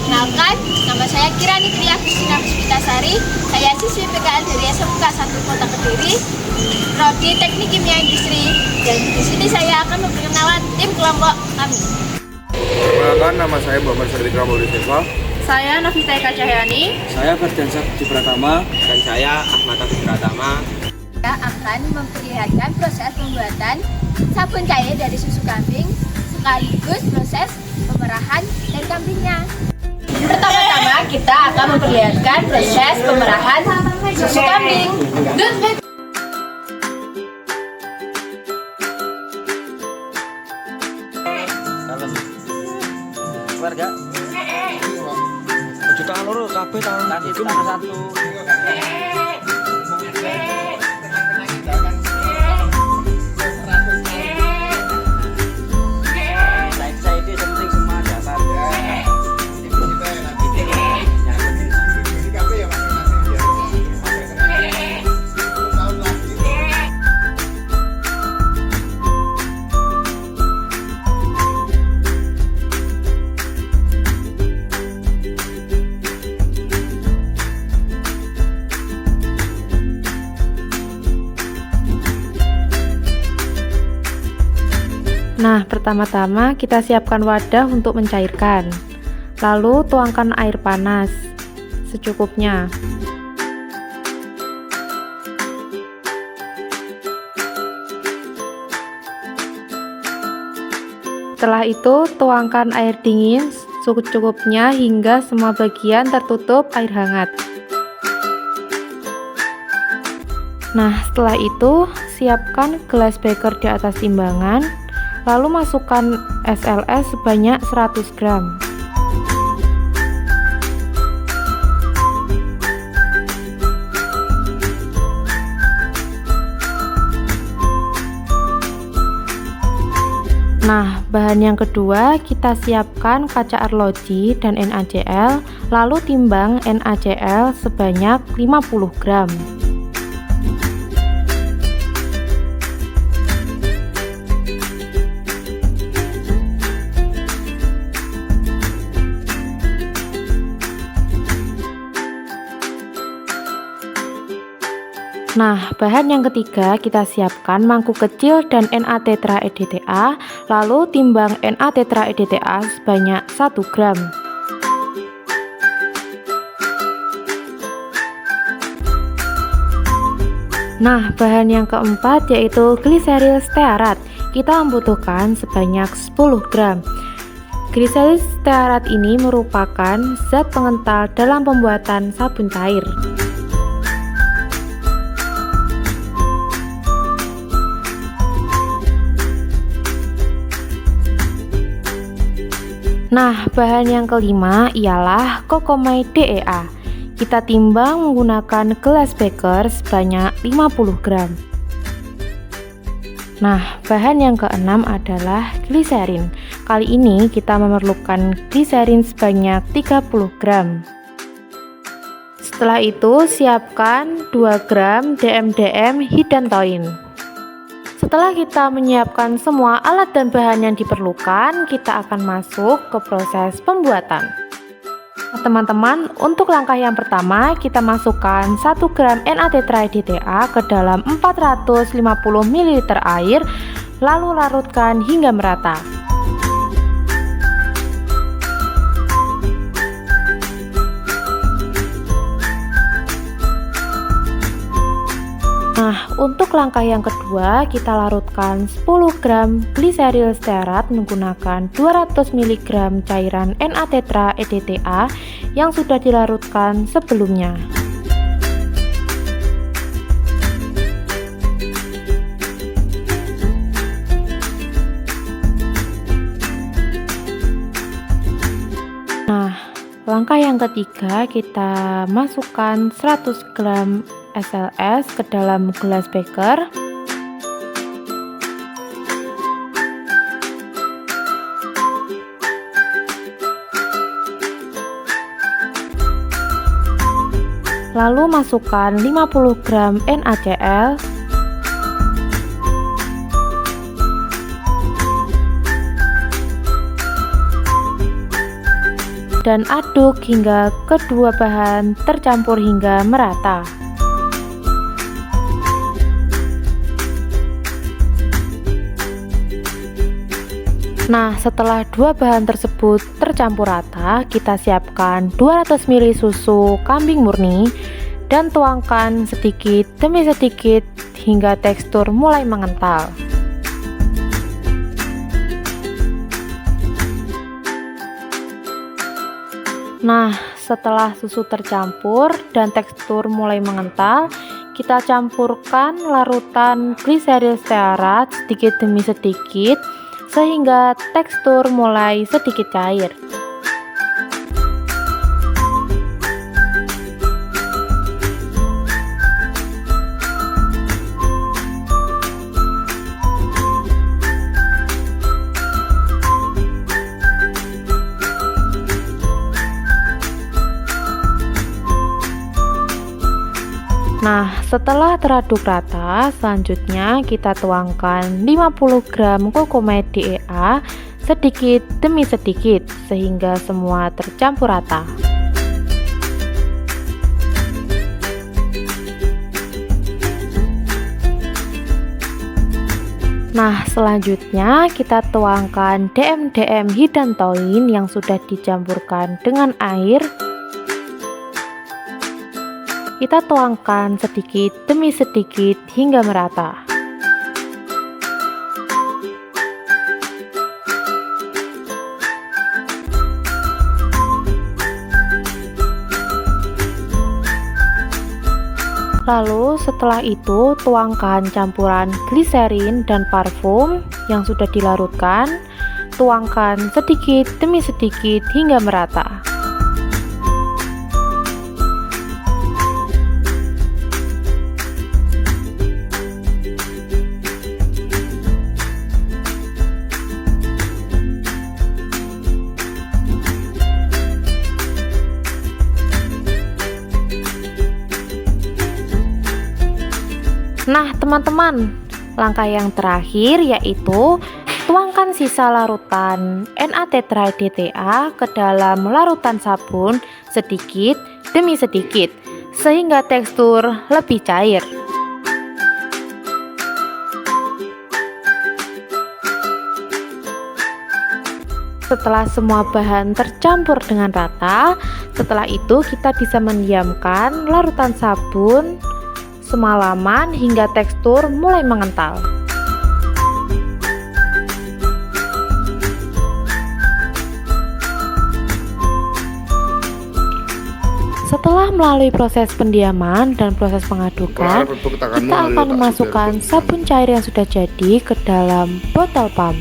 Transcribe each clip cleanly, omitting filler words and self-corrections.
Perkenalkan, nama saya Kirani Tri Agustina Puspitasari. Saya siswi PKN dari SMK 1 Kota Kediri, Prodi Teknik Kimia Industri. Dan di sini saya akan memperkenalkan tim kelompok kami. Perkenalkan, nama saya Muhammad Sartika Maulid Silva. Saya Novita Eka Cahyani. Saya Ferdiansyah Budi Pratama. Dan saya Ahmad Abdi Pratama. Kita akan memperlihatkan proses pembuatan sabun cair dari susu kambing sekaligus proses pemerahan dari kambingnya. Pertama-tama kita akan memperlihatkan proses pemerahan susu kambing. Keluarga. Ojo tangan loro kabeh tangan itu nomor 1. Saya itu penting semua dasar. Nah, pertama-tama kita siapkan wadah untuk mencairkan. Lalu tuangkan air panas secukupnya. Setelah itu, tuangkan air dingin secukupnya hingga semua bagian tertutup air hangat. Nah, setelah itu, siapkan gelas beker di atas timbangan. Lalu masukkan SLS sebanyak 100 gram. Nah, bahan yang kedua kita siapkan kaca arloji dan NaCl, lalu timbang NaCl sebanyak 50 gram. Nah, bahan yang ketiga kita siapkan mangkuk kecil dan Na-tetraEDTA, lalu timbang Na-tetraEDTA sebanyak 1 gram. Nah, bahan yang keempat yaitu gliseril stearat. Kita membutuhkan sebanyak 10 gram. Gliseril stearat ini merupakan zat pengental dalam pembuatan sabun cair. Nah, bahan yang kelima ialah Cocomai DEA. Kita timbang menggunakan gelas beker sebanyak 50 gram. Nah, bahan yang keenam adalah gliserin. Kali ini kita memerlukan gliserin sebanyak 30 gram. Setelah itu, siapkan 2 gram DMDM hidantoin. Setelah kita menyiapkan semua alat dan bahan yang diperlukan, kita akan masuk ke proses pembuatan. Nah, teman-teman, untuk langkah yang pertama, kita masukkan 1 gram Na-tetraEDTA ke dalam 450 ml air, lalu larutkan hingga merata. Nah, untuk langkah yang kedua, kita larutkan 10 gram gliseril stearat menggunakan 200 mg cairan Na-tetraEDTA yang sudah dilarutkan sebelumnya. Nah, langkah yang ketiga, kita masukkan 100 gram SLS ke dalam gelas beker. Lalu masukkan 50 gram NaCl. dan aduk hingga kedua bahan tercampur hingga merata. Nah, setelah dua bahan tersebut tercampur rata, kita siapkan 200 ml susu kambing murni dan tuangkan sedikit demi sedikit hingga tekstur mulai mengental. Nah, setelah susu tercampur dan tekstur mulai mengental, kita campurkan larutan gliseril stearat sedikit demi sedikit sehingga tekstur mulai sedikit cair. Nah, setelah teraduk rata, selanjutnya kita tuangkan 50 gram Cocomaid DEA sedikit demi sedikit sehingga semua tercampur rata. Nah, selanjutnya kita tuangkan DM Hydantoin yang sudah dicampurkan dengan air. Kita tuangkan sedikit demi sedikit hingga merata. Lalu setelah itu tuangkan campuran gliserin dan parfum yang sudah dilarutkan. Tuangkan sedikit demi sedikit hingga merata. Nah teman-teman, langkah yang terakhir yaitu tuangkan sisa larutan NaCl ke dalam larutan sabun sedikit demi sedikit sehingga tekstur lebih cair. Setelah semua bahan tercampur dengan rata, setelah itu kita bisa mendiamkan larutan sabun semalaman hingga tekstur mulai mengental. Setelah melalui proses pendiaman dan proses pengadukan, kita akan memasukkan sabun cair yang sudah jadi ke dalam botol pump.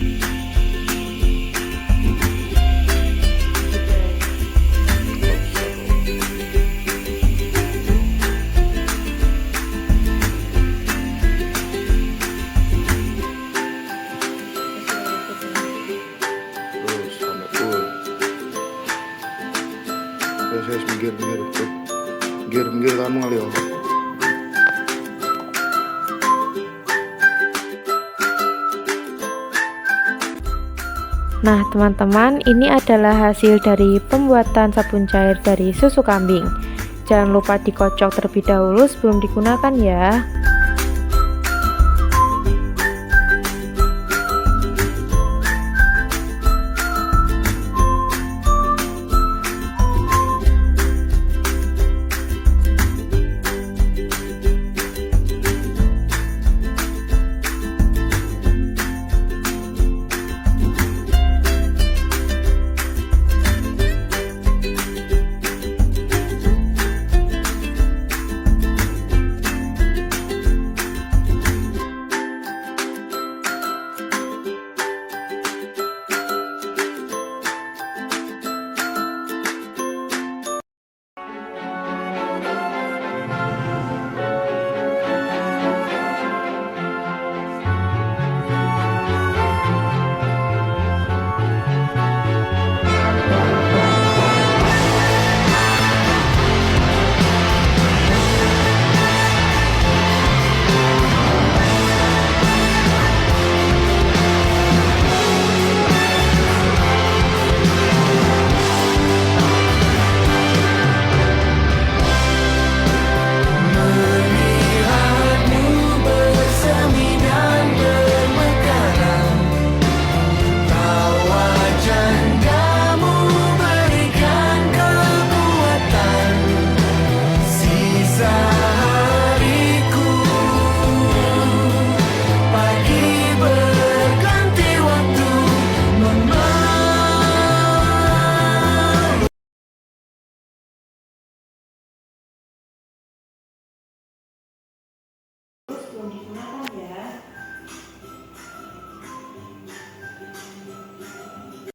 Terus minggir kamu ngalih. Nah teman-teman, ini adalah hasil dari pembuatan sabun cair dari susu kambing. Jangan lupa dikocok terlebih dahulu sebelum digunakan ya.